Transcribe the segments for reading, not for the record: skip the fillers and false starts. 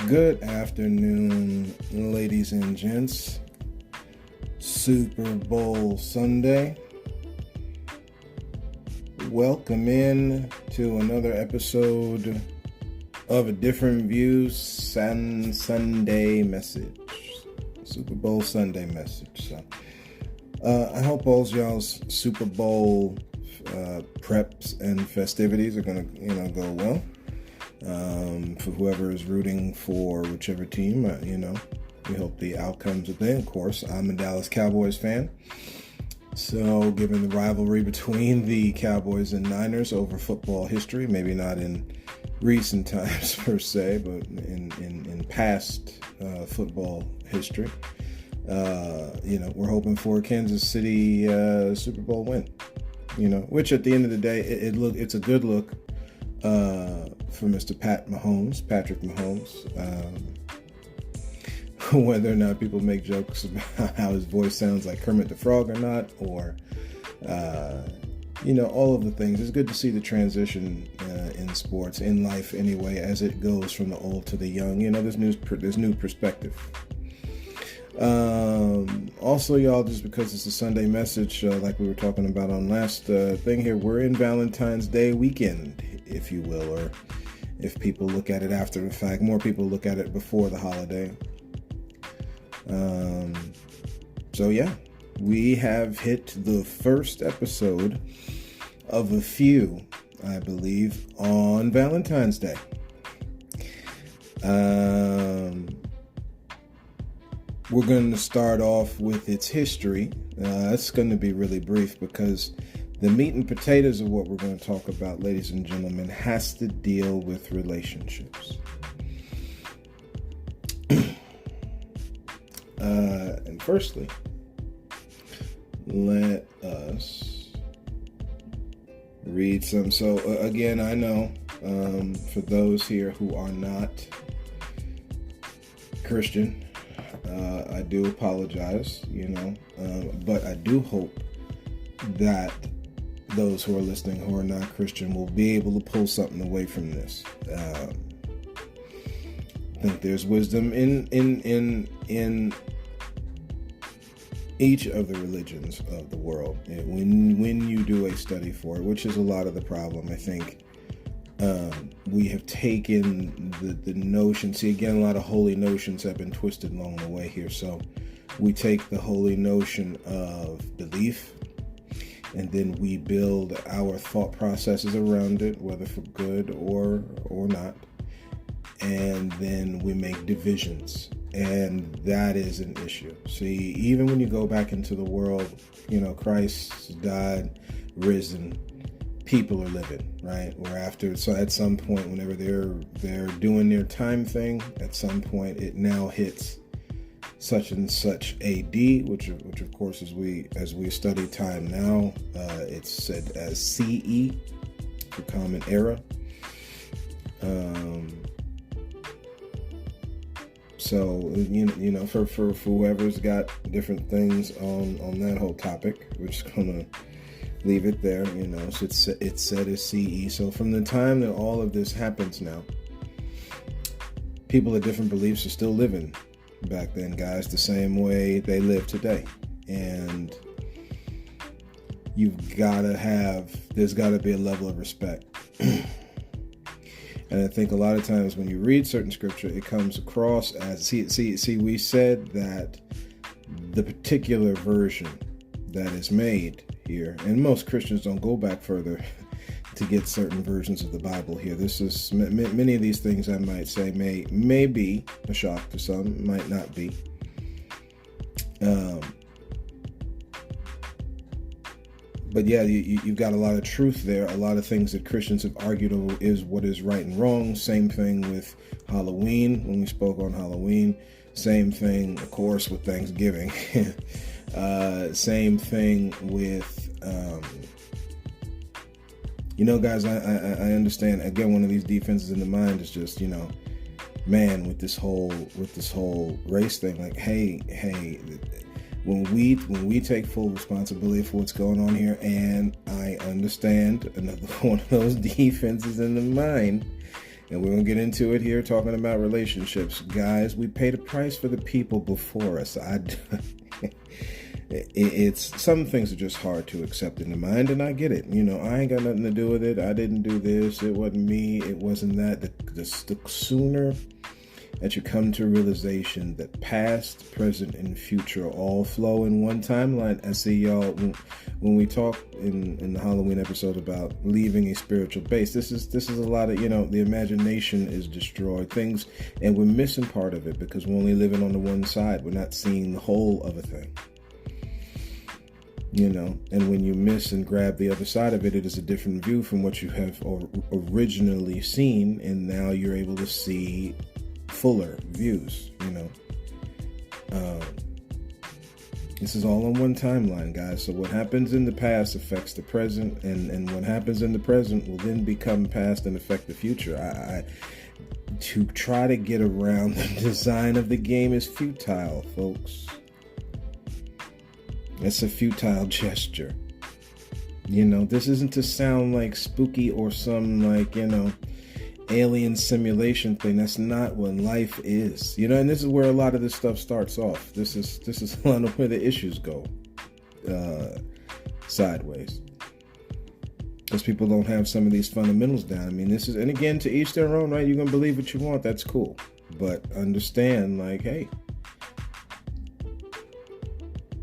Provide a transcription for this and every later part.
Good afternoon, ladies and gents. Super Bowl Sunday. Welcome in to another episode of A Different View Sunday Message. Super Bowl Sunday Message. So, I hope all y'all's Super Bowl preps and festivities are going to go well. For whoever is rooting for whichever team, we hope the outcomes are there. Of course, I'm a Dallas Cowboys fan. So, given the rivalry between the Cowboys and Niners over football history, maybe not in recent times per se, but in past football history, we're hoping for a Kansas City Super Bowl win. Which at the end of the day, it's a good look for Mr. Patrick Mahomes. Whether or not people make jokes about how his voice sounds like Kermit the Frog or not, or all of the things. It's good to see the transition in sports, in life anyway, as it goes from the old to the young. There's new perspective. Also, y'all, just because it's a Sunday message, like we were talking about on last thing here, we're in Valentine's Day weekend, if you will, or if people look at it after the fact. More people look at it before the holiday. So yeah, we have hit the first episode of a few, I believe, on Valentine's Day. We're going to start off with its history. It's going to be really brief because the meat and potatoes of what we're going to talk about, ladies and gentlemen, has to deal with relationships. And firstly, let us read some. So again, I know for those here who are not Christian, I do apologize, but I do hope that those who are listening who are not Christian will be able to pull something away from this. I think there's wisdom in each of the religions of the world. When you do a study for it, which is a lot of the problem, I think we have taken the notion. See, again, a lot of holy notions have been twisted along the way here. So we take the holy notion of belief, and then we build our thought processes around it, whether for good or not. And then we make divisions, and that is an issue. See, even when you go back into the world, Christ died, risen, people are living, right? So at some point, whenever they're doing their time thing, at some point it now hits such and such AD, which of course, as we study time now, it's said as CE, the Common Era. So, for whoever's got different things on that whole topic, we're just going to leave it there, so it's said as CE. So from the time that all of this happens now, people of different beliefs are still living back then, guys, the same way they live today. And there's got to be a level of respect. And I think a lot of times when you read certain scripture, it comes across as, we said that the particular version that is made here, and most Christians don't go back further to get certain versions of the Bible here. This is, many of these things I might say may be a shock to some, might not be. But yeah, you've got a lot of truth there. A lot of things that Christians have argued over is what is right and wrong. Same thing with Halloween, when we spoke on Halloween. Same thing, of course, with Thanksgiving. Same thing with, guys, I understand. Again, one of these defenses in the mind is just, man, with this whole race thing, like, hey, when we take full responsibility for what's going on here, and I understand another one of those defenses in the mind And we're going to get into it here, talking about relationships. Guys, we paid a price for the people before us. It's some things are just hard to accept in the mind, and I get it. I ain't got nothing to do with it. I didn't do this. It wasn't me. It wasn't that. The sooner that you come to a realization that past, present, and future all flow in one timeline. I see y'all when we talk in the Halloween episode about leaving a spiritual base. This is a lot of, the imagination is destroyed, things, and we're missing part of it because we're only living on the one side. We're not seeing the whole of a thing. And when you miss and grab the other side of it, it is a different view from what you have originally seen, and now you're able to see fuller views. This is all on one timeline, guys. So what happens in the past affects the present, and what happens in the present will then become past and affect the future. To try to get around the design of the game is futile, folks. It's a futile gesture. This isn't to sound like spooky or some alien simulation thing. That's not what life is. And this is where a lot of this stuff starts off. This is a lot of where the issues go sideways. Because people don't have some of these fundamentals down. I mean, and again, to each their own, right? You're gonna believe what you want, that's cool. But understand, hey.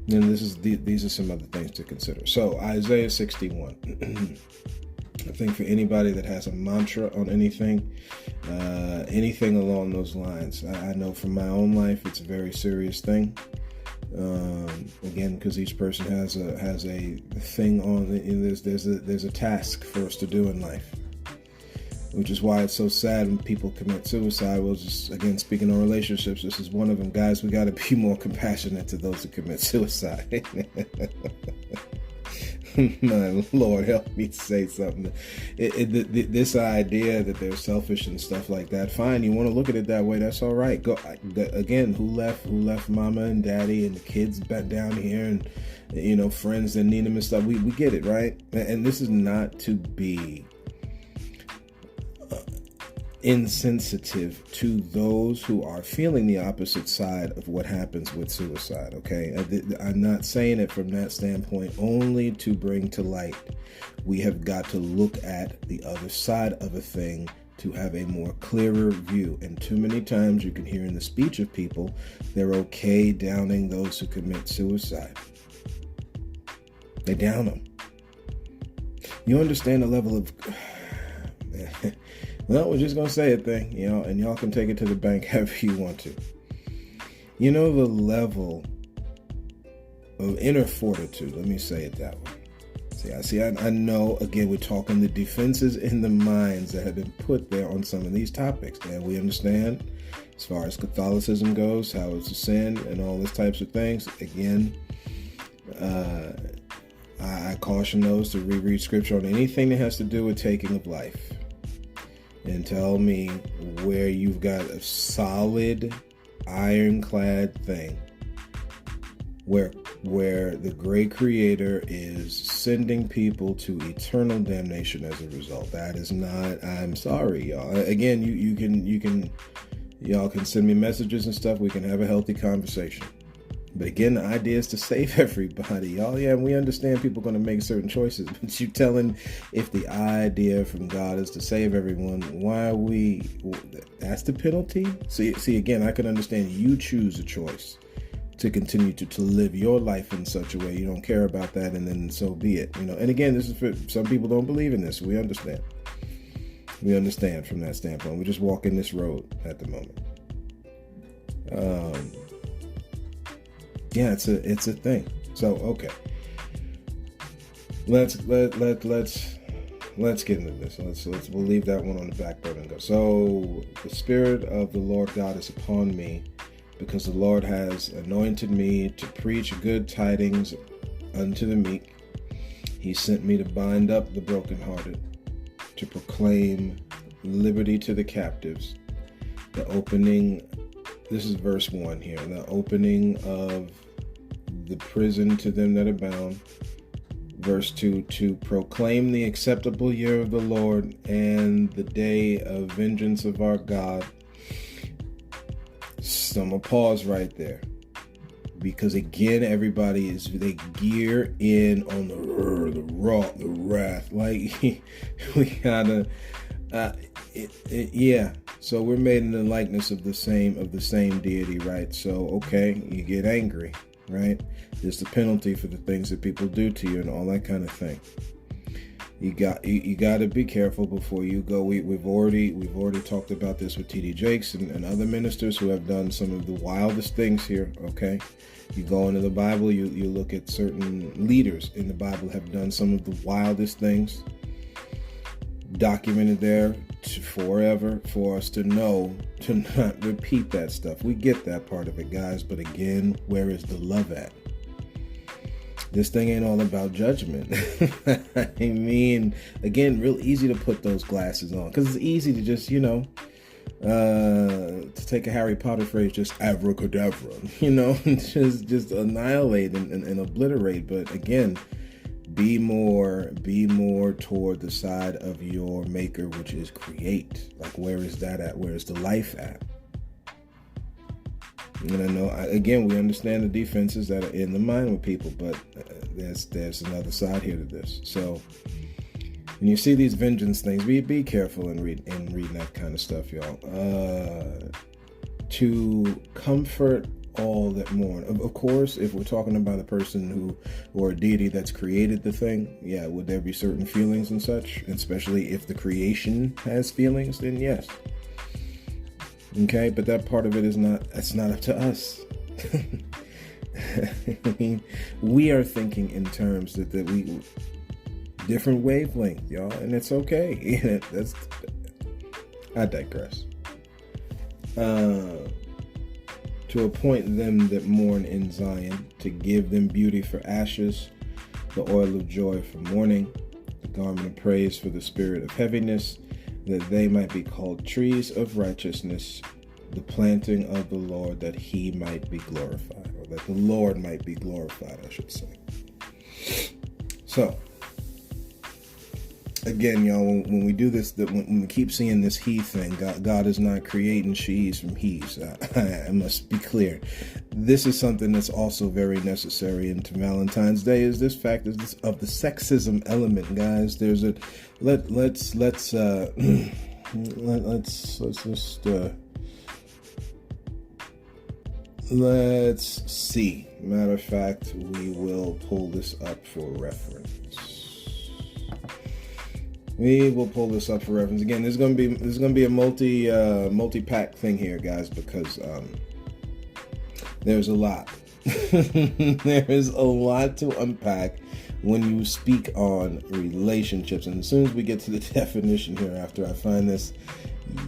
And these are some other things to consider. So Isaiah 61. I think for anybody that has a mantra on anything along those lines, I know from my own life it's a very serious thing. Again, because each person has a thing on. There's a task for us to do in life, which is why it's so sad when people commit suicide. Well, just again speaking on relationships, this is one of them, guys. We got to be more compassionate to those who commit suicide. My Lord, help me say something. This idea that they're selfish and stuff like that, fine, you want to look at it that way, that's all right. Go again. Who left mama and daddy and the kids back down here, and friends that need them and stuff. We get it, right? And this is not to be insensitive to those who are feeling the opposite side of what happens with suicide, okay? I'm not saying it from that standpoint, only to bring to light. We have got to look at the other side of a thing to have a more clearer view. And too many times you can hear in the speech of people, they're okay downing those who commit suicide. They down them. You understand the level of... Well, we're just going to say a thing, and y'all can take it to the bank however you want to. The level of inner fortitude, let me say it that way. I know, again, we're talking the defenses in the minds that have been put there on some of these topics. And we understand, as far as Catholicism goes, how it's a sin and all these types of things. Again, I caution those to reread scripture on anything that has to do with taking of life. And tell me where you've got a solid, ironclad thing where the great creator is sending people to eternal damnation as a result. That is not, I'm sorry, y'all. Again, y'all can send me messages and stuff. We can have a healthy conversation. But again, the idea is to save everybody, y'all. Yeah, we understand people are going to make certain choices. But you telling if the idea from God is to save everyone, why are we... That's the penalty? See, again, I can understand you choose a choice to continue to live your life in such a way. You don't care about that, and then so be it. And again, this is for some people don't believe in this. We understand. We understand from that standpoint. We're just walking this road at the moment. Yeah, it's a thing. So okay, let's get into this. We'll leave that one on the back burner and go. So the Spirit of the Lord God is upon me, because the Lord has anointed me to preach good tidings unto the meek. He sent me to bind up the brokenhearted, to proclaim liberty to the captives, the opening. This is verse 1 here. The opening of the prison to them that are bound. Verse 2, to proclaim the acceptable year of the Lord and the day of vengeance of our God. So I'm going to pause right there. Because again, they gear in on the wrath. Like, we gotta, yeah. So we're made in the likeness of the same deity, right? So, okay, you get angry, right? There's the penalty for the things that people do to you and all that kind of thing. You got to be careful before you go. We've already talked about this with T.D. Jakes and other ministers who have done some of the wildest things here. Okay, you go into the Bible, you look at certain leaders in the Bible have done some of the wildest things, documented there forever for us to know to not repeat that stuff. We get that part of it, guys, but again, where is the love at? This thing ain't all about judgment. I mean, again, real easy to put those glasses on because it's easy to just, to take a Harry Potter phrase, just abracadabra, just annihilate and obliterate. But again, be more toward the side of your maker, which is create. Like, where is that at? Where is the life at? And I know, again, we understand the defenses that are in the mind with people, but there's another side here to this. So when you see these vengeance things, be careful in reading that kind of stuff, y'all. To comfort all that mourn. Of course, if we're talking about a person or a deity that's created the thing, yeah, would there be certain feelings and such? Especially if the creation has feelings, then yes. Okay, but that part of it that's not up to us. I mean, we are thinking in terms that we different wavelength, y'all, and it's okay. I digress. To appoint them that mourn in Zion, to give them beauty for ashes, the oil of joy for mourning, the garment of praise for the spirit of heaviness, that they might be called trees of righteousness, the planting of the Lord, that he might be glorified, or that the Lord might be glorified, I should say. So, again, y'all, when we do this, when we keep seeing this he thing, God is not creating she's from he's. I must be clear. This is something that's also very necessary into Valentine's Day, is this fact of the sexism element, guys. There's a let's see. Matter of fact, we will pull this up for reference. Again, this is gonna be a multi-pack thing here, guys, because there's a lot. There is a lot to unpack when you speak on relationships. And as soon as we get to the definition here, after I find this,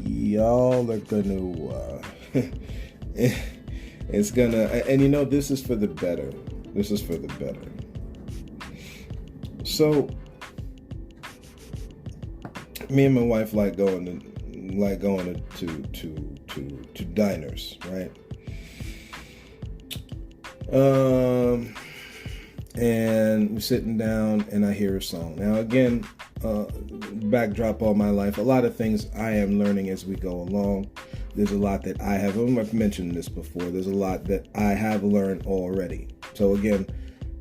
y'all are gonna it's gonna, and this is for the better. This is for the better. So me and my wife like going to diners, right? And we're sitting down and I hear a song. Now again, backdrop all my life, a lot of things I am learning as we go along. There's a lot that I've mentioned this before, there's a lot that I have learned already. So again,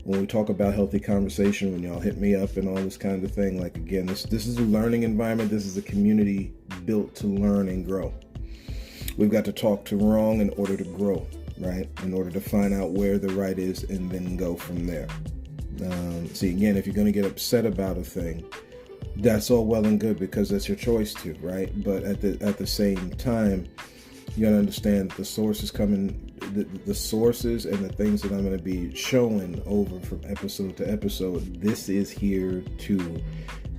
when we talk about healthy conversation, when y'all hit me up and all this kind of thing, like, again, this is a learning environment. This is a community built to learn and grow. We've got to talk to wrong in order to grow, right? In order to find out where the right is and then go from there. See, again, if you're going to get upset about a thing, that's all well and good because that's your choice to, right? But at the same time, you got to understand the sources the sources and the things that I'm going to be showing over from episode to episode. This is here to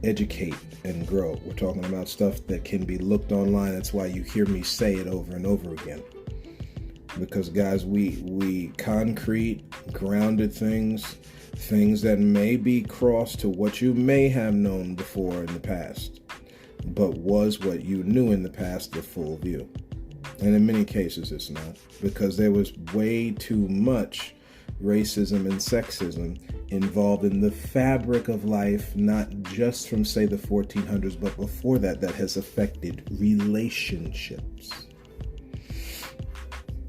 educate and grow. We're talking about stuff that can be looked online. That's why you hear me say it over and over again. Because, guys, we concrete, grounded things that may be cross to what you may have known before in the past, but was what you knew in the past the full view. And in many cases it's not, because there was way too much racism and sexism involved in the fabric of life, not just from, say, the 1400s, but before that, that has affected relationships.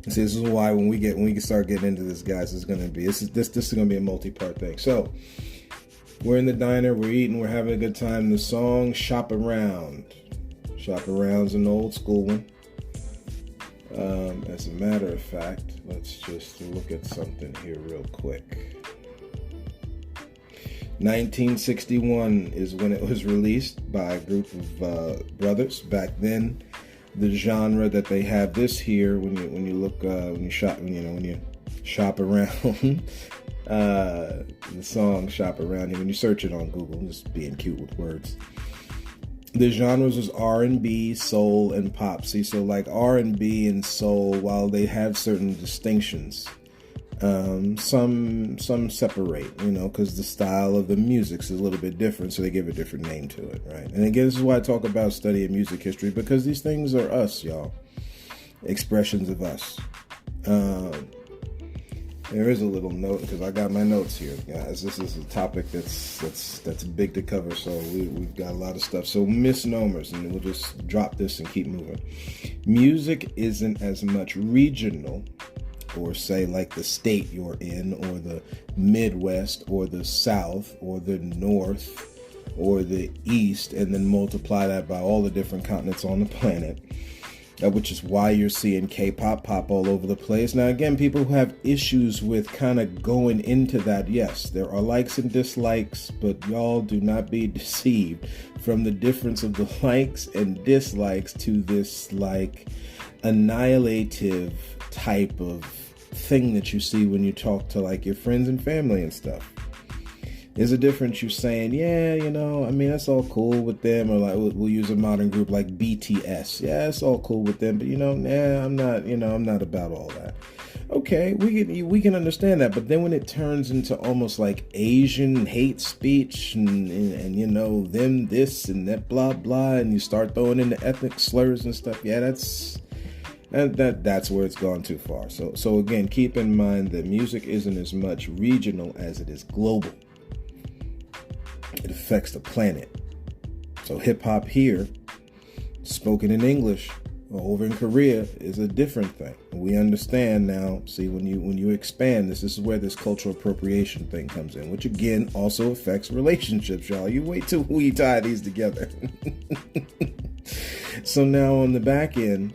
See, this is why when we start getting into this, guys, this is going to be a multi-part thing. So we're in the diner, we're eating, we're having a good time. The song "Shop Around." Shop Around's an old school one. As a matter of fact, let's just look at something here real quick. 1961 is when it was released by a group of brothers. Back then, the genre that they have this here, when you shop around, the song "Shop Around," when you search it on Google, just being cute with words. The genres was R&B, soul, and pop. See, so like R&B and soul, while they have certain distinctions, some separate, because the style of the music's is a little bit different, so they give a different name to it, right? And again, this is why I talk about studying music history, because these things are us, y'all. Expressions of us. There is a little note, because I got my notes here, guys. This is a topic that's big to cover, so we've got a lot of stuff. So misnomers, and we'll just drop this and keep moving. Music isn't as much regional, or say like the state you're in, or the Midwest, or the South, or the North, or the East, and then multiply that by all the different continents on the planet. Which is why you're seeing K-pop pop all over the place. Now, again, people who have issues with kind of going into that, yes, there are likes and dislikes, but y'all do not be deceived from the difference of the likes and dislikes to this like annihilative type of thing that you see when you talk to like your friends and family and stuff. There's a difference you saying, yeah, that's all cool with them, or like we'll use a modern group like BTS. Yeah, it's all cool with them, but I'm not about all that. Okay, we can understand that, but then when it turns into almost like Asian hate speech and them this and that blah blah, and you start throwing in the ethnic slurs and stuff, yeah, that's where it's gone too far. So again, keep in mind that music isn't as much regional as it is global. It affects the planet. So hip hop here, spoken in English, over in Korea, is a different thing. We understand now. See, when you expand this is where this cultural appropriation thing comes in, which again also affects relationships, y'all. You wait till we tie these together. So now on the back end,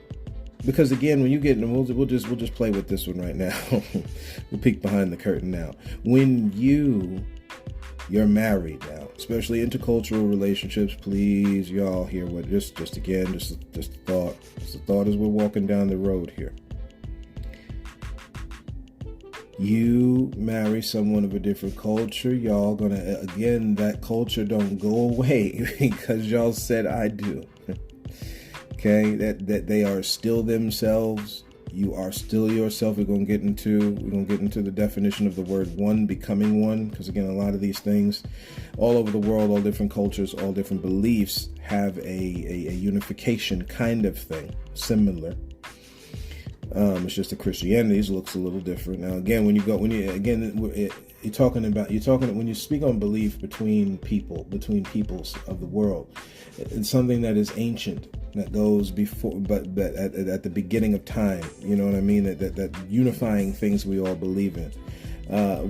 because again, when you get in, we'll just play with this one right now. We'll peek behind the curtain now. When you're married now, especially intercultural relationships, please, y'all, hear what just a thought. Just a thought as we're walking down the road here. You marry someone of a different culture, y'all gonna, again, that culture don't go away because y'all said I do. Okay, that they are still themselves. You are still yourself. We're gonna get into the definition of the word one, becoming one, because again, a lot of these things all over the world, all different cultures, all different beliefs have a unification kind of thing, similar. It's just that Christianity's looks a little different. Now, again, when you speak on belief between peoples of the world, it's something that is ancient, that goes before, but at the beginning of time. You know what I mean? That unifying things we all believe in.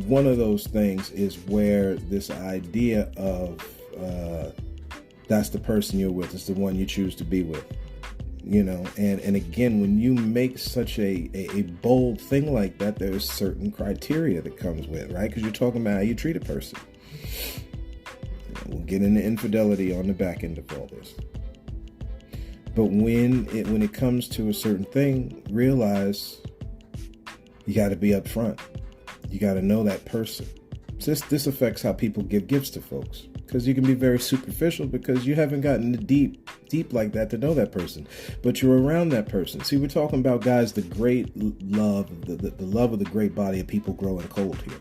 One of those things is where this idea of that's the person you're with, is the one you choose to be with. And again, when you make such a bold thing like that, there's certain criteria that comes with, right? Because you're talking about how you treat a person. We'll get into infidelity on the back end of all this. But when it comes to a certain thing, realize you got to be upfront. You got to know that person. This affects how people give gifts to folks, because you can be very superficial because you haven't gotten deep like that to know that person, but you're around that person. See, we're talking about, guys, the great love, the love of the great body of people growing cold here.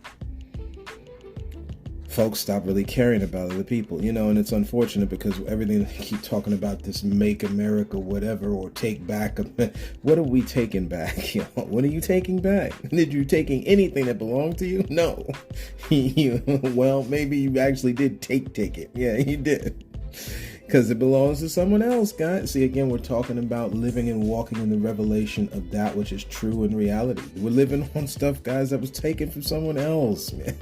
folks stop really caring about other people, and it's unfortunate because everything they keep talking about, this make America whatever, or take back, what are we taking back? What are you taking back? Did you taking anything that belonged to you? No. Well, maybe you actually did take it. Yeah, you did. Because it belongs to someone else, guys. See, again, we're talking about living and walking in the revelation of that which is true in reality. We're living on stuff, guys, that was taken from someone else, man.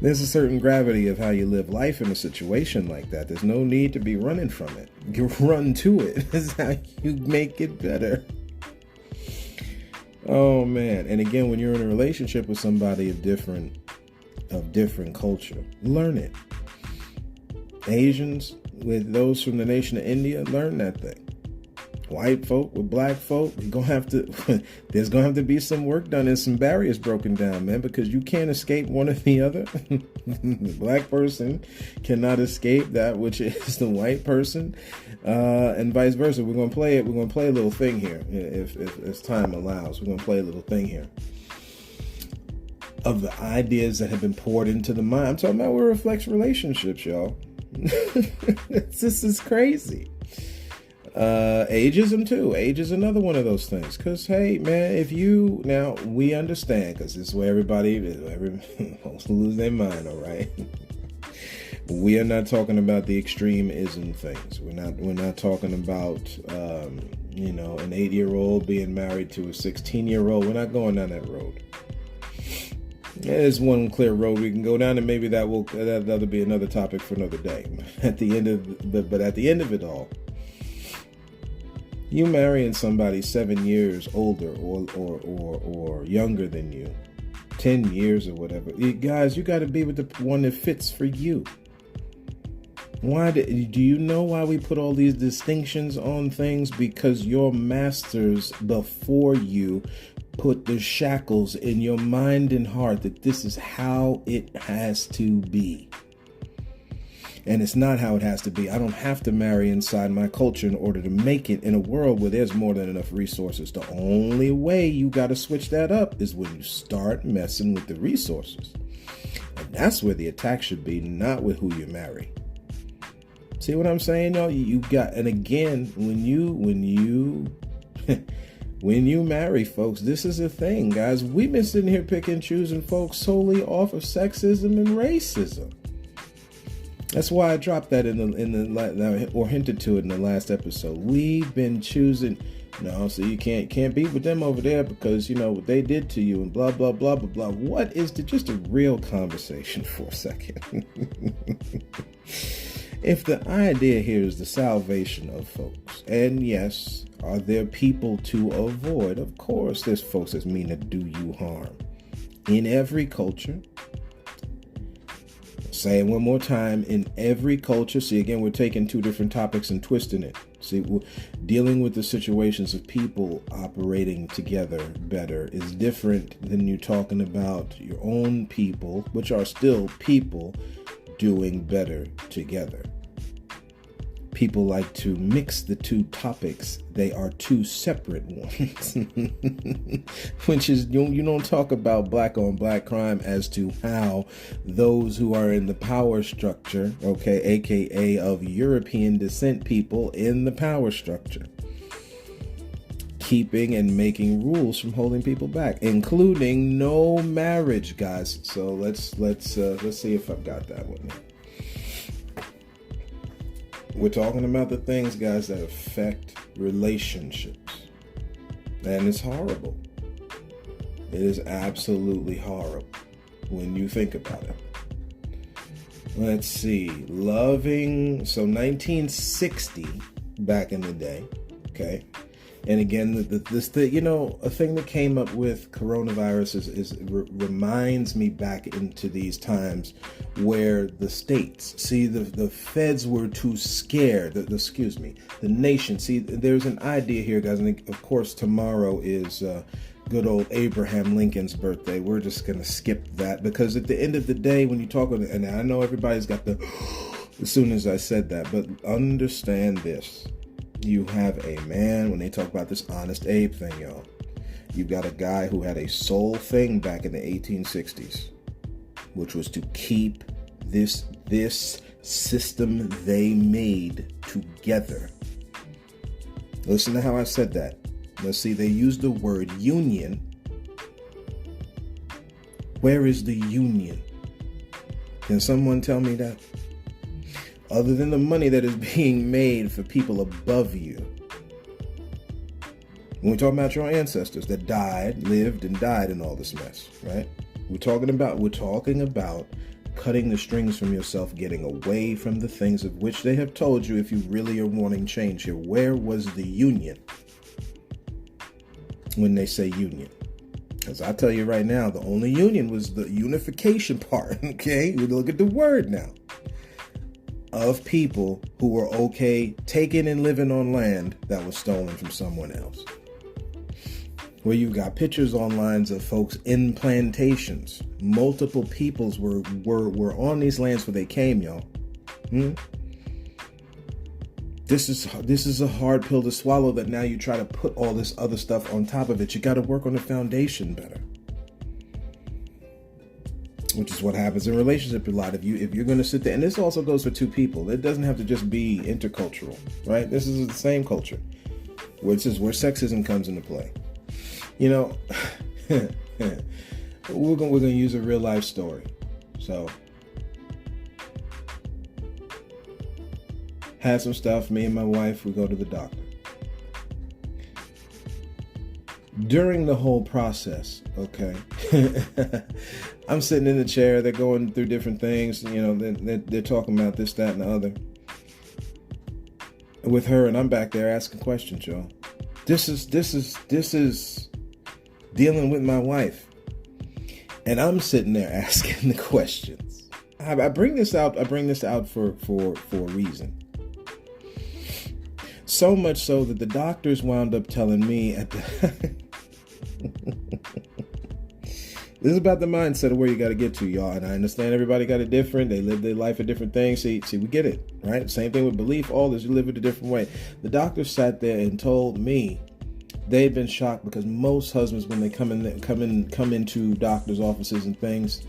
There's a certain gravity of how you live life in a situation like that. There's no need to be running from it. You run to it. That's how you make it better. Oh, man. And again, when you're in a relationship with somebody of different culture, learn it. Asians with those from the nation of India, learn that thing. White folk with black folk, there's gonna have to be some work done and some barriers broken down, man, because you can't escape one or the other. The black person cannot escape that which is the white person, and vice versa. We're gonna play a little thing here, if time allows. We're gonna play a little thing here of the ideas that have been poured into the mind. I'm talking about what reflects relationships, y'all. This is crazy. Ageism too. Age is another one of those things. Because, hey, man, now we understand, because this is where everybody wants to lose their mind, all right? We are not talking about the extremism things. We're not talking about, an 8-year-old being married to a 16-year-old. We're not going down that road. There's one clear road we can go down, and maybe that'll be another topic for another day. At the end of it all, you marrying somebody 7 years older or younger than you, 10 years or whatever. You got to be with the one that fits for you. Do you know why we put all these distinctions on things? Because your masters before you put the shackles in your mind and heart that this is how it has to be. And it's not how it has to be. I don't have to marry inside my culture in order to make it in a world where there's more than enough resources. The only way you got to switch that up is when you start messing with the resources. And that's where the attack should be, not with who you marry. See what I'm saying? No, you got, and again, when you marry folks, this is a thing, guys. We've been sitting here picking and choosing folks solely off of sexism and racism. That's why I dropped that or hinted to it in the last episode. We've been choosing, no, so you can't be with them over there because what they did to you and blah blah blah blah blah. What is just a real conversation for a second? If the idea here is the salvation of folks, and yes, are there people to avoid? Of course, there's folks that mean to do you harm in every culture. Say it one more time, in every culture. See, again, we're taking two different topics and twisting it. See, we're dealing with the situations of people operating together better is different than you talking about your own people, which are still people doing better together. People like to mix the two topics. They are two separate ones. Which is, you don't talk about black on black crime as to how those who are in the power structure, okay, aka of European descent people in the power structure, keeping and making rules from holding people back, including no marriage, guys. So let's see if I've got that one. We're talking about the things, guys, that affect relationships. And it's horrible. It is absolutely horrible when you think about it. Let's see. Loving. So 1960, back in the day. Okay. And again, a thing that came up with coronavirus reminds me back into these times where the states, see, the feds were too scared. The nation. See, there's an idea here, guys. And of course, tomorrow is good old Abraham Lincoln's birthday. We're just going to skip that because at the end of the day, when you talk about it, and I know everybody's got as soon as I said that, but understand this. You have a man, when they talk about this Honest Abe thing, y'all, you've got a guy who had a soul thing back in the 1860s. which was to keep this system they made together. Listen to how I said that. Let's see, they used the word union. Where is the union? Can someone tell me that? Other than the money that is being made for people above you. When we talk about your ancestors that died, lived, and died in all this mess, right? We're talking about cutting the strings from yourself, getting away from the things of which they have told you if you really are wanting change here. Where was the union when they say union? Because I tell you right now, the only union was the unification part, okay? You look at the word now. Of people who were okay taking and living on land that was stolen from someone else. Where you've got pictures online of folks in plantations. Multiple peoples were on these lands where they came, y'all. This is a hard pill to swallow, that now you try to put all this other stuff on top of it. You got to work on the foundation better. Which is what happens in relationship. A lot of you, if you're going to sit there, and this also goes for two people. It doesn't have to just be intercultural, right? This is the same culture, which is where sexism comes into play. You know, we're going to use a real life story. So, had some stuff. Me and my wife, we go to the doctor. During the whole process, okay, I'm sitting in the chair. They're going through different things. You know, they're talking about this, that, and the other with her, and I'm back there asking questions, y'all. This is dealing with my wife, and I'm sitting there asking the questions. I bring this out for a reason. So much so that the doctors wound up telling me at the this is about the mindset of where you got to get to, y'all. And I understand everybody got it different. They live their life a different thing. See, we get it, right? Same thing with belief. All this, you live it a different way. The doctor sat there and told me they've been shocked because most husbands, when they come into doctors' offices and things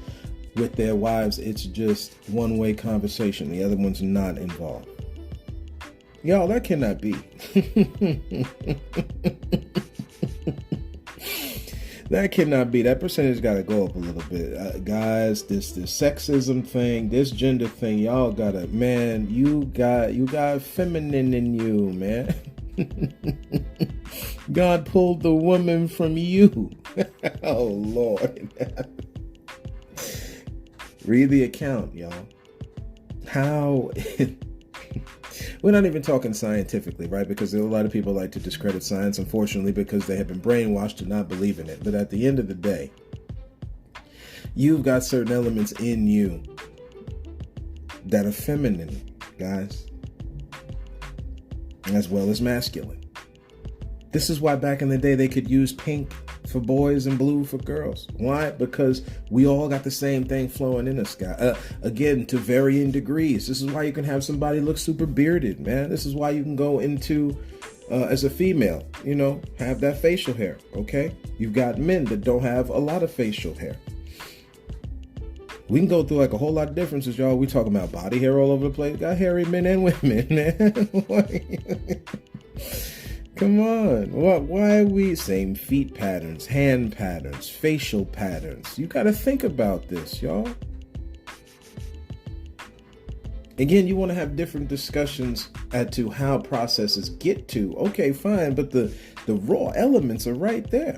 with their wives, it's just one-way conversation. The other one's not involved. Y'all, that cannot be. That cannot be. That percentage got to go up a little bit. Guys, this sexism thing, this gender thing, y'all gotta, man, you got feminine in you, man. God pulled the woman from you. Oh, Lord. Read the account, y'all. How... We're not even talking scientifically, right? Because a lot of people like to discredit science, unfortunately, because they have been brainwashed to not believe in it. But at the end of the day, you've got certain elements in you that are feminine, guys, as well as masculine. This is why back in the day they could use pink for boys and blue for girls. Why? Because we all got the same thing flowing in us, guys. Again, to varying degrees. This is why you can have somebody look super bearded, man. This is why you can go into, as a female, you know, have that facial hair, okay? You've got men that don't have a lot of facial hair. We can go through like a whole lot of differences, y'all. We talking about body hair all over the place. Got hairy men and women, man. Come on. Why are we same feet patterns, hand patterns, facial patterns? You got to think about this, y'all. Again, you want to have different discussions as to how processes get to. Okay, fine, but the raw elements are right there.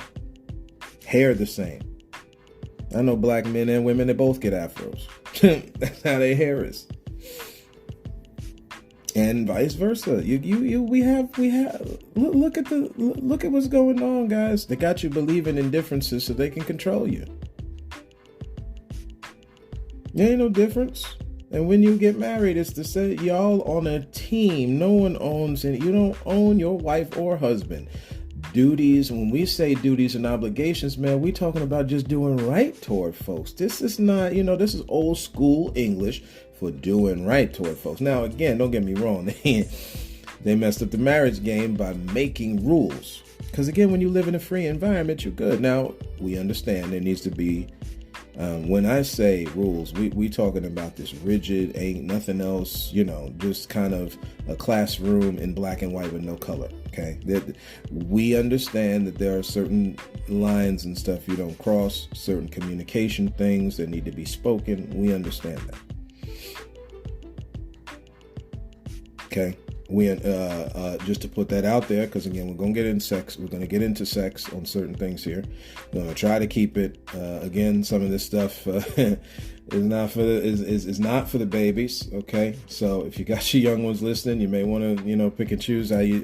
Hair the same. I know black men and women, they both get afros. That's how their hair is. And vice versa. We have. Look at what's going on, guys. They got you believing in differences so they can control you. There ain't no difference. And when you get married, it's to say y'all on a team. No one owns it. You don't own your wife or husband. Duties. When we say duties and obligations, man, we talking about just doing right toward folks. This is not, this is old school English for doing right toward folks. Now, again, don't get me wrong. They messed up the marriage game by making rules. Because again, when you live in a free environment, you're good. Now, we understand there needs to be When I say rules, we talking about this rigid, ain't nothing else, just kind of a classroom in black and white with no color. Okay, that we understand that there are certain lines and stuff you don't cross, certain communication things that need to be spoken. We understand that. Okay. We just to put that out there, because again, we're gonna get into sex. We're gonna get into sex on certain things here. We're gonna try to keep it. Again, some of this stuff is not for the babies. Okay, so if you got your young ones listening, you may want to pick and choose how you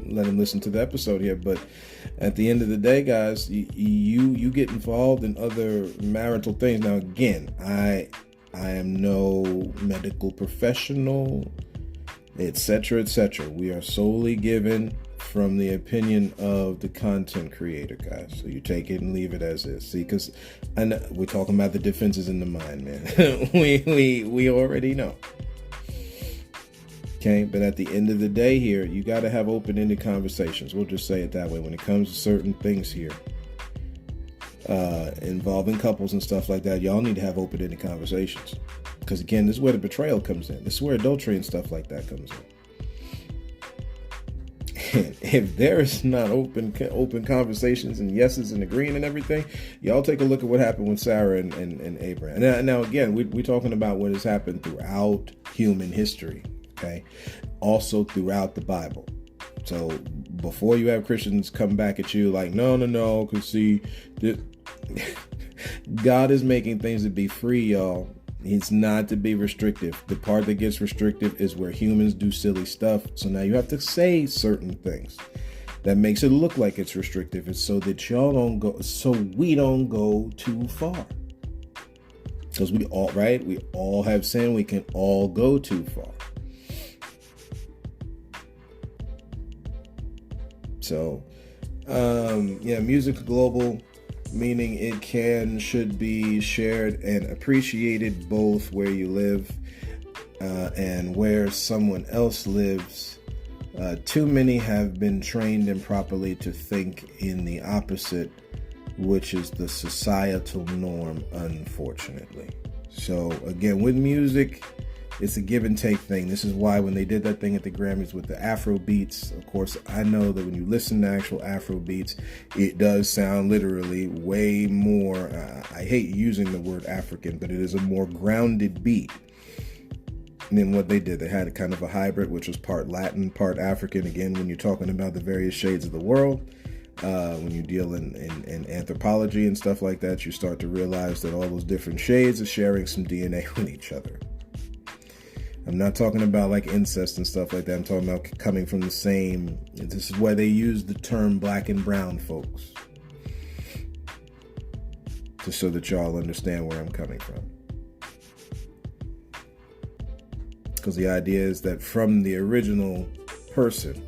let them listen to the episode here. But at the end of the day, guys, you get involved in other marital things. Now, again, I am no medical professional, etc., etc. We are solely given from the opinion of the content creator, guys. So you take it and leave it as is. See, because we're talking about the defenses in the mind, man. we already know. Okay, but at the end of the day here, you got to have open-ended conversations. We'll just say it that way. When it comes to certain things here, involving couples and stuff like that, y'all need to have open-ended conversations. Because again, this is where the betrayal comes in. This is where adultery and stuff like that comes in. And if there is not open conversations and yeses and agreeing and everything, y'all take a look at what happened with Sarah and Abraham. Now again, we're talking about what has happened throughout human history. Okay, also throughout the Bible. So before you have Christians come back at you like, no, because see, God is making things to be free, y'all. It's not to be restrictive. The part that gets restrictive is where humans do silly stuff. So now you have to say certain things that makes it look like it's restrictive. It's so that we don't go too far. Because we all have sin. We can all go too far. So, music's global, meaning it should be shared and appreciated both where you live and where someone else lives. Too many have been trained improperly to think in the opposite, which is the societal norm, unfortunately. So again, with music, it's a give and take thing. This is why when they did that thing at the Grammys with the Afro beats, of course, I know that when you listen to actual Afro beats, it does sound literally way more, I hate using the word African, but it is a more grounded beat than what they did. They had a kind of a hybrid, which was part Latin, part African. Again, when you're talking about the various shades of the world, when you deal in anthropology and stuff like that, you start to realize that all those different shades are sharing some DNA with each other. I'm not talking about like incest and stuff like that. I'm talking about coming from the same. This is why they use the term black and brown folks. Just so that y'all understand where I'm coming from. Because the idea is that from the original person,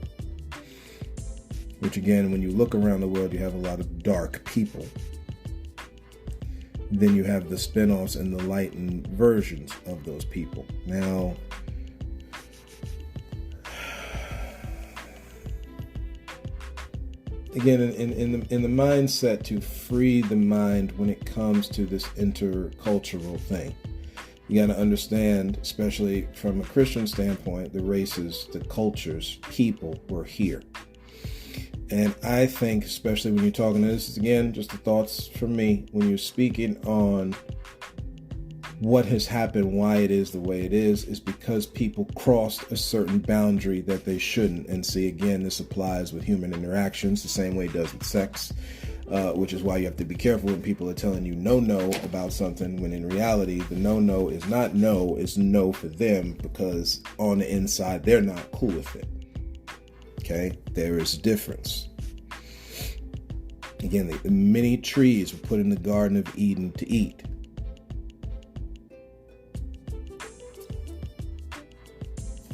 which again, when you look around the world, you have a lot of dark people. Then you have the spin-offs and the lightened versions of those people. Now, again, in the mindset to free the mind when it comes to this intercultural thing, you got to understand, especially from a Christian standpoint, the races, the cultures, people were here. And I think, especially when you're talking, this is again just the thoughts from me, when you're speaking on what has happened, why it is the way it is because people crossed a certain boundary that they shouldn't. And see, again, this applies with human interactions the same way it does with sex, which is why you have to be careful when people are telling you no about something, when in reality, the no is not no, it's no for them, because on the inside, they're not cool with it. Okay, there is a difference. Again, the many trees were put in the Garden of Eden to eat.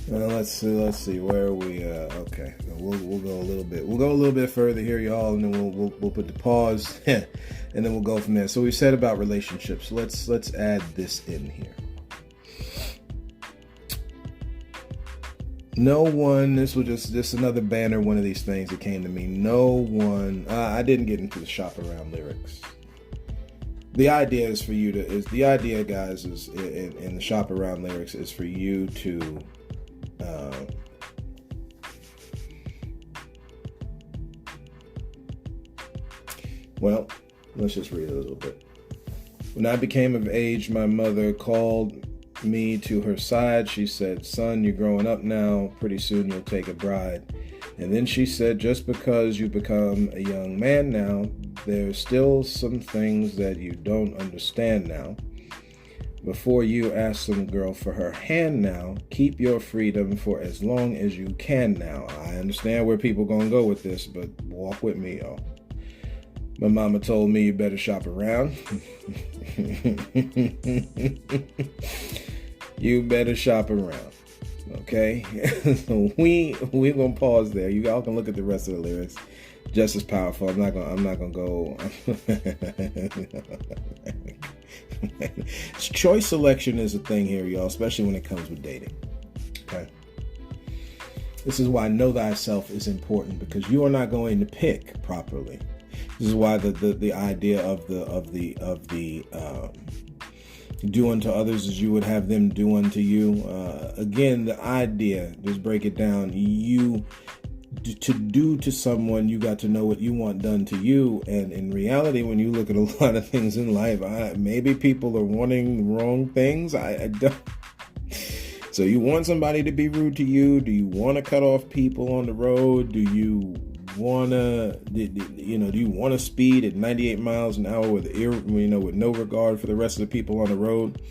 Let's see. Where are we? Okay, we'll go a little bit. We'll go a little bit further here, y'all, and then we'll put the pause, and then we'll go from there. So we said about relationships. Let's add this in here. No one, this was just another banner, one of these things that came to me. No one, I didn't get into the shop around lyrics. the idea is for you to, is the idea, guys, is in the shop around lyrics is for you to, well, let's just read it a little bit. When I became of age, my mother called me to her side. She said, "Son, you're growing up now. Pretty soon you'll take a bride." And then she said, "Just because you become a young man now, there's still some things that you don't understand now. Before you ask some girl for her hand now, keep your freedom for as long as you can now." I understand where people gonna go with this, but walk with me, y'all. My mama told me you better shop around. You better shop around. Okay? So we gonna pause there. You all can look at the rest of the lyrics. Just as powerful. I'm not gonna go. Choice selection is a thing here, y'all, especially when it comes with dating. Okay? This is why know thyself is important, because you are not going to pick properly. This is why the idea of the do unto others as you would have them do unto you. Again, the idea, just break it down. To do to someone, you got to know what you want done to you. And in reality, when you look at a lot of things in life, maybe people are wanting the wrong things. I don't. So you want somebody to be rude to you? Do you want to cut off people on the road? Do you want to speed at 98 miles an hour with no regard for the rest of the people on the road,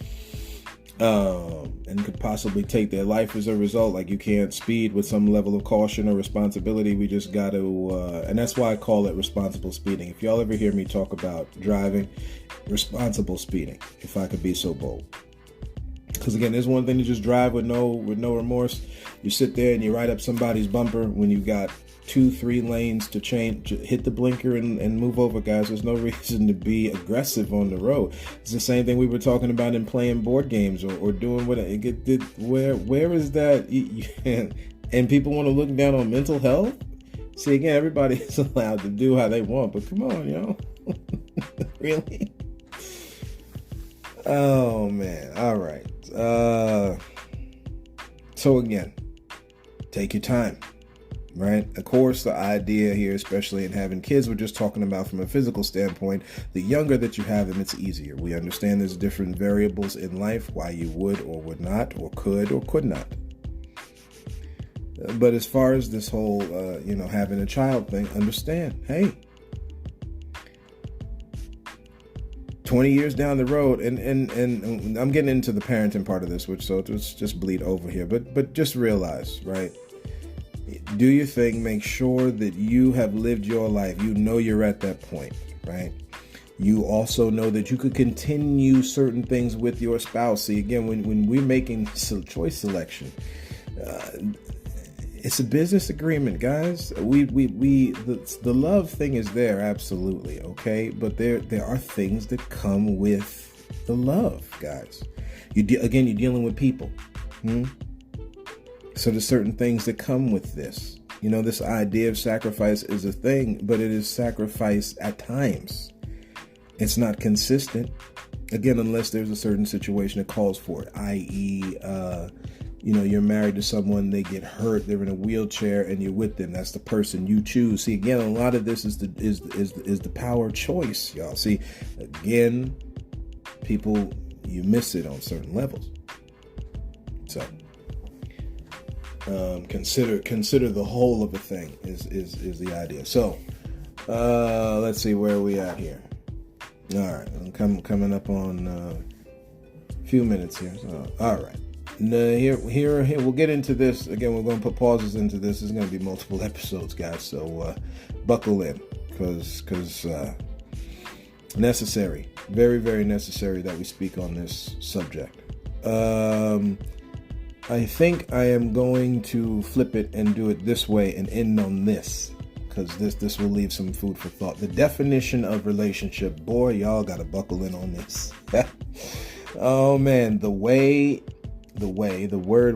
and could possibly take their life as a result? Like, you can't speed with some level of caution or responsibility. We just got to, and that's why I call it responsible speeding. If y'all ever hear me talk about driving, responsible speeding, if I could be so bold. Because again, there's one thing to just drive with no remorse. You sit there and you ride up somebody's bumper when you got 2-3 lanes to change, hit the blinker and move over, guys. There's no reason to be aggressive on the road. It's the same thing we were talking about in playing board games or doing what where is that? And people want to look down on mental health. See, again, everybody is allowed to do how they want, but come on, y'all. Really? Oh man. All right. So again, take your time. Right? Of course, the idea here, especially in having kids, we're just talking about from a physical standpoint. The younger that you have them, it's easier. We understand there's different variables in life, why you would or would not, or could not. But as far as this whole, having a child thing, understand, hey, 20 years down the road, and I'm getting into the parenting part of this, so let's just bleed over here. But just realize, right? Do your thing. Make sure that you have lived your life. You know you're at that point, right? You also know that you could continue certain things with your spouse. See, again, when we're making choice selection, it's a business agreement, guys. The love thing is there, absolutely, okay? But there are things that come with the love, guys. You're dealing with people. So there's certain things that come with this. This idea of sacrifice is a thing, but it is sacrifice at times. It's not consistent. Again, unless there's a certain situation that calls for it, i.e., you're married to someone, they get hurt, they're in a wheelchair, and you're with them. That's the person you choose. See, again, a lot of this is the power of choice, y'all. See, again, people, you miss it on certain levels. So. Consider the whole of the thing is the idea. So let's see, where are we at here. All right, I'm coming up on a few minutes here. So, all right, here we'll get into this again. We're going to put pauses into this. There's going to be multiple episodes, guys, so buckle in, because necessary, very, very necessary that we speak on this subject. I think I am going to flip it and do it this way and end on this, because this will leave some food for thought. The definition of relationship. Boy, y'all got to buckle in on this. Oh, man. The word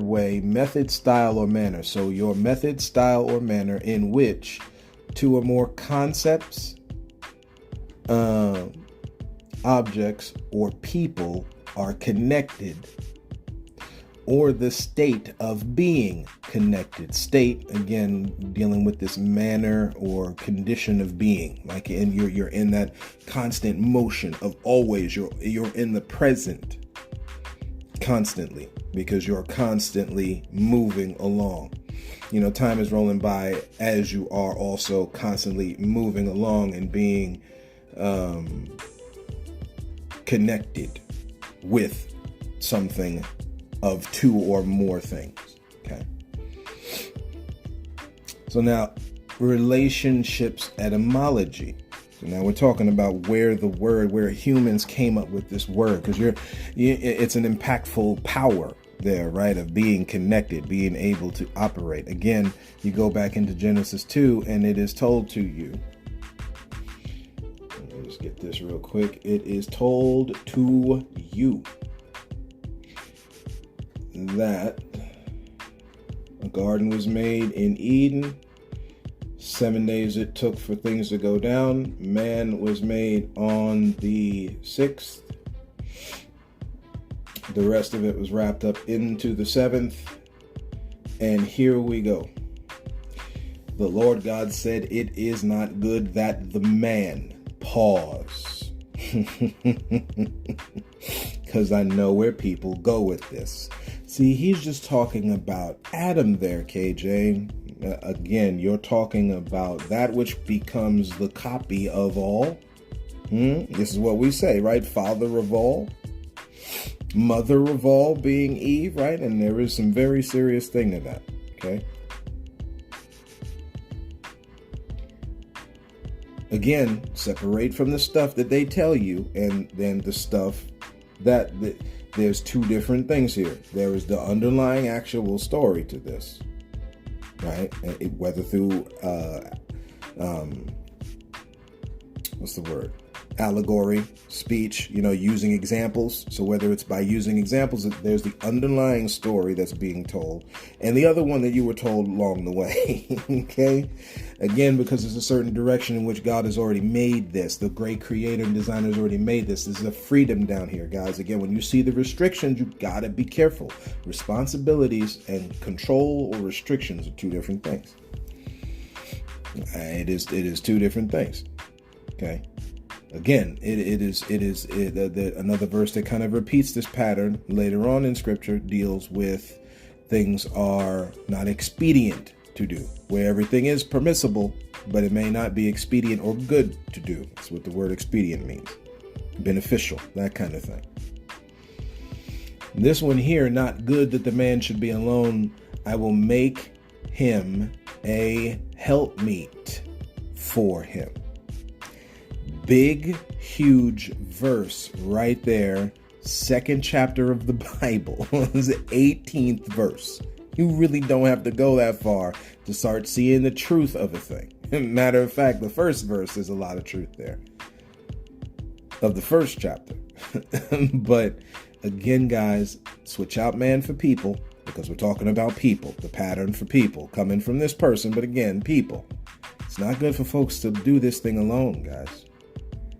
way, method, style, or manner. So your method, style, or manner in which two or more concepts, objects, or people are connected, or the state of being connected. State, again, dealing with this manner or condition of being, like you're in that constant motion of always, you're in the present constantly, because you're constantly moving along. Time is rolling by as you are also constantly moving along and being connected with something of two or more things. Okay. So now, relationships etymology. So now we're talking about where humans came up with this word, because it's an impactful power there, right, of being connected, being able to operate. Again, you go back into Genesis 2, and it is told to you. Let me just get this real quick. It is told to you that a garden was made in Eden. 7 days it took for things to go down. Man was made on the 6th. The rest of it was wrapped up into the 7th. And here we go. The Lord God said, "It is not good that the man," pause. Because I know where people go with this. See, he's just talking about Adam there, KJ. Again, you're talking about that which becomes the copy of all. This is what we say, right? Father of all, mother of all being Eve, right? And there is some very serious thing to that, okay? Again, separate from the stuff that they tell you and then the stuff that there's two different things here. There is the underlying actual story to this, right? Whether through, what's the word? Allegory, speech, using examples. So whether it's by using examples, there's the underlying story that's being told, and the other one that you were told along the way. Okay? Again, because there's a certain direction in which God has already made this. The great creator and designer has already made this. There's a freedom down here, guys. Again, when you see the restrictions, you gotta be careful. Responsibilities and control or restrictions are two different things. It is two different things. Okay? Again, it is another verse that kind of repeats this pattern later on in Scripture, deals with things are not expedient to do, where everything is permissible, but it may not be expedient or good to do. That's what the word expedient means. Beneficial, that kind of thing. This one here, not good that the man should be alone. I will make him a helpmeet for him. Big, huge verse right there. Second chapter of the Bible. It's the 18th verse. You really don't have to go that far to start seeing the truth of a thing. Matter of fact, the first verse, there's a lot of truth there. Of the first chapter. But again, guys, switch out man for people, because we're talking about people. The pattern for people coming from this person, but again, people. It's not good for folks to do this thing alone, guys.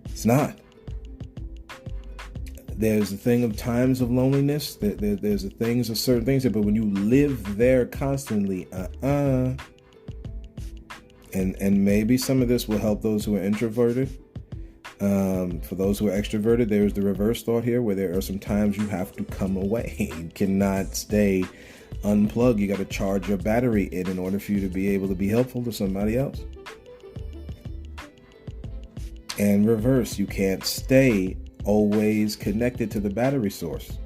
It's not. There's a thing of times of loneliness. There's a things of certain things, but when you live there constantly, and maybe some of this will help those who are introverted. For those who are extroverted, there's the reverse thought here, where there are some times you have to come away. You cannot stay unplugged. You got to charge your battery in order for you to be able to be helpful to somebody else. And reverse, you can't stay always connected to the battery source.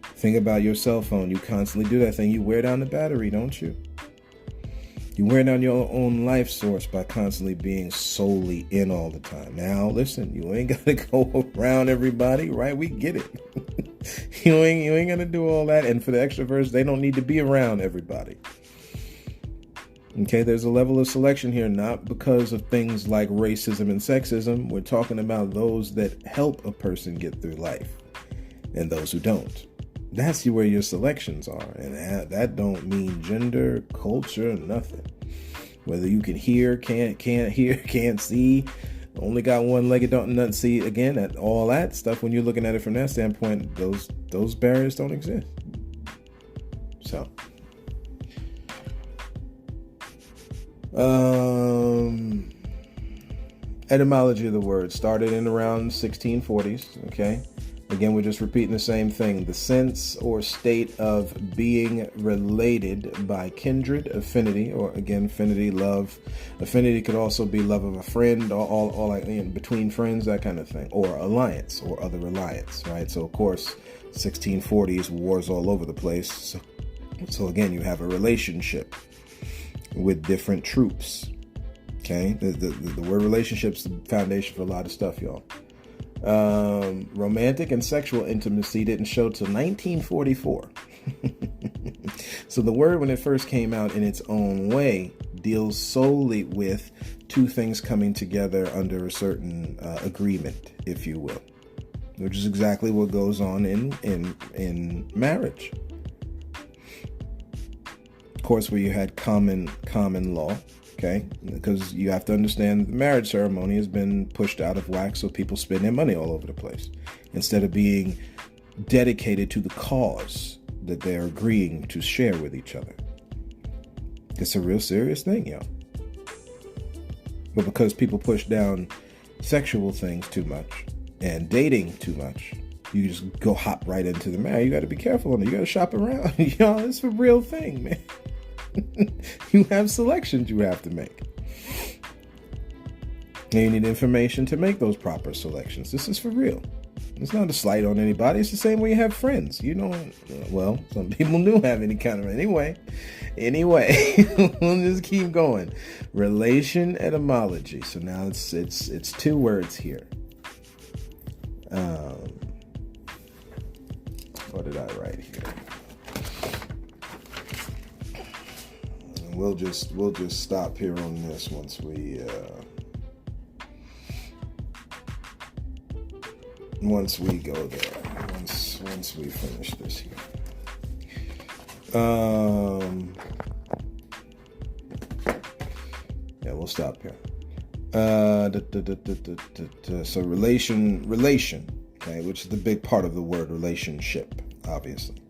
Think about your cell phone. You constantly do that thing. You wear down the battery, don't you? You wear down your own life source by constantly being solely in all the time. Now, listen, you ain't got to go around everybody, right? We get it. You ain't got to do all that. And for the extroverts, they don't need to be around everybody. Okay, there's a level of selection here, not because of things like racism and sexism. We're talking about those that help a person get through life and those who don't. That's where your selections are. And that don't mean gender, culture, nothing. Whether you can hear, can't hear, can't see, only got one leg, it don't nothing. See, again, at all that stuff, when you're looking at it from that standpoint, those barriers don't exist. So, etymology of the word started in around 1640s. Okay, again, we're just repeating the same thing. The sense or state of being related by kindred, affinity, or again, affinity, love. Affinity could also be love of a friend, all like between friends, that kind of thing, or alliance or other alliance, right? So, of course, 1640s, wars all over the place. So again, you have a relationship with different troops. Okay, the word relationship's the foundation for a lot of stuff, y'all. Romantic and sexual intimacy didn't show till 1944. So the word, when it first came out in its own way, deals solely with two things coming together under a certain agreement, if you will, which is exactly what goes on in marriage. Of course, where you had common law. Okay, because you have to understand that the marriage ceremony has been pushed out of whack, so people spend their money all over the place instead of being dedicated to the cause that they're agreeing to share with each other. It's a real serious thing, y'all. But because people push down sexual things too much and dating too much, you just go hop right into the marriage. You got to be careful on it. You got to shop around. Y'all, it's a real thing, man. You have selections you have to make. And you need information to make those proper selections. This is for real. It's not a slight on anybody. It's the same way you have friends. You don't, well, some people do have any kind of, anyway, we'll just keep going. Relation etymology. So now it's two words here. What did I write here? We'll just stop here on this once we go there. Once we finish this here. Yeah, we'll stop here. So relation, okay, which is the big part of the word relationship, obviously.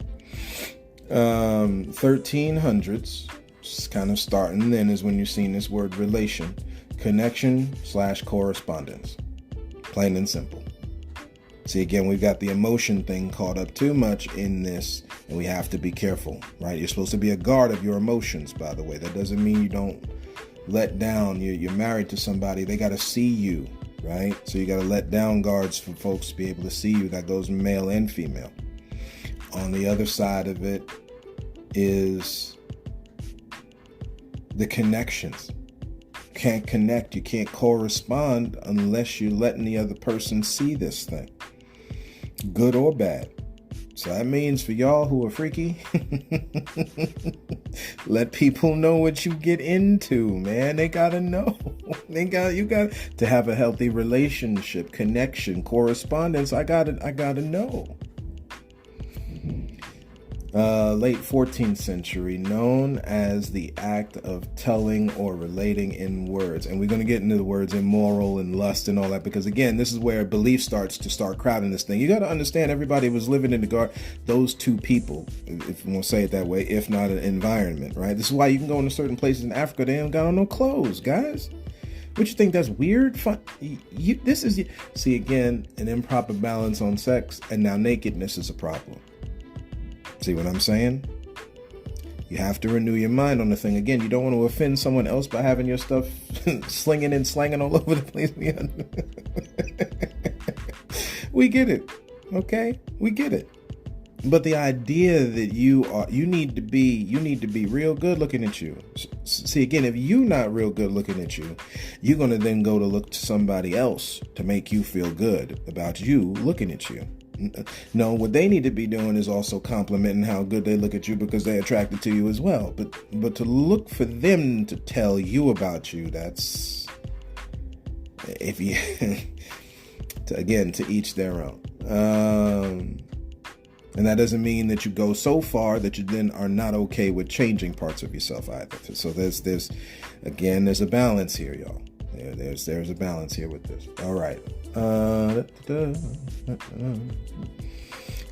1300s. Kind of starting then is when you're seeing this word relation, connection / correspondence, plain and simple. See, again, we've got the emotion thing caught up too much in this, and we have to be careful, right? You're supposed to be a guard of your emotions, by the way. That doesn't mean you don't let down. You're married to somebody, they got to see you, right? So you got to let down guards for folks to be able to see you. That goes male and female. On the other side of it is the connections. You can't connect, you can't correspond unless you're letting the other person see this thing, good or bad. So that means for y'all who are freaky, let people know what you get into, man. They gotta know. You got to have a healthy relationship, connection, correspondence. I gotta know. Late 14th century, known as the act of telling or relating in words. And we're going to get into the words immoral and lust and all that, because again, this is where belief starts crowding this thing. You got to understand, everybody was living in the garden. Those two people, if you want to say it that way, if not an environment, right? This is why you can go into certain places in Africa, they don't got on no clothes, guys. What you think that's weird? See, again, an improper balance on sex, and now nakedness is a problem. See what I'm saying? You have to renew your mind on the thing. Again, you don't want to offend someone else by having your stuff slinging and slanging all over the place. We get it. Okay? We get it. But the idea that you need to be real good looking at you. See, again, if you're not real good looking at you, you're going to then go to look to somebody else to make you feel good about you looking at you. No, what they need to be doing is also complimenting how good they look at you because they're attracted to you as well. But to look for them to tell you about you, that's, if you, to each their own. And that doesn't mean that you go so far that you then are not okay with changing parts of yourself either. So there's a balance here, y'all. There's a balance here with this. All right.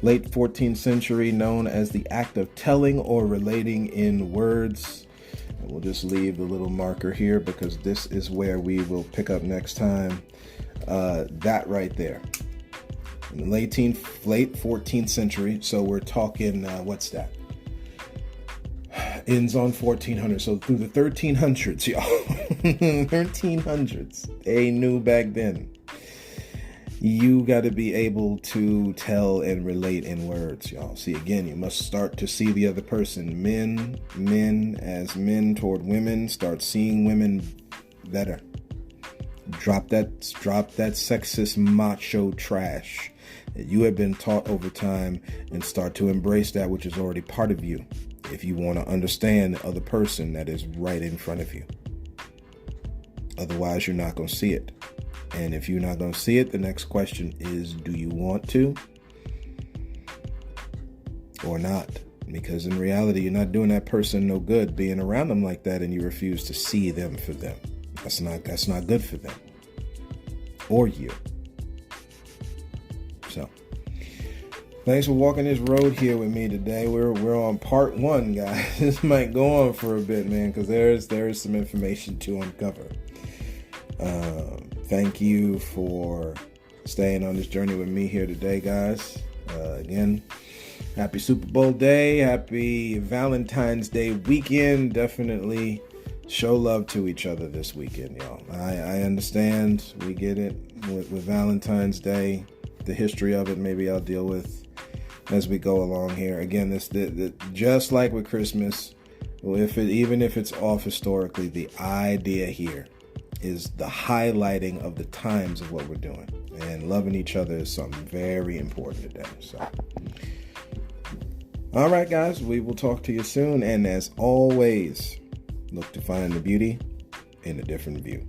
Late 14th century, known as the act of telling or relating in words. And we'll just leave the little marker here because this is where we will pick up next time. That right there. In the late 14th century, so we're talking, what's that? Ends on 1400, so through the 1300s, y'all. 1300s, they knew back then. You got to be able to tell and relate in words, y'all. See, again, you must start to see the other person. Men as men toward women, start seeing women better. Drop that sexist macho trash that you have been taught over time and start to embrace that which is already part of you. If you want to understand the other person that is right in front of you. Otherwise, you're not going to see it. And if you're not going to see it, the next question is, do you want to or not? Because in reality, you're not doing that person no good being around them like that, and you refuse to see them for them. That's not good for them or you. So, thanks for walking this road here with me today. We're on part 1, guys. This might go on for a bit, man, because there's some information to uncover. Thank you for staying on this journey with me here today, guys. Again, happy Super Bowl day. Happy Valentine's Day weekend. Definitely show love to each other this weekend, y'all. I understand. We get it with Valentine's Day. The history of it, maybe I'll deal with as we go along here. Again, just like with Christmas, even if it's off historically, the idea here is the highlighting of the times of what we're doing, and loving each other is something very important today. So, all right, guys, we will talk to you soon. And as always, look to find the beauty in a different view.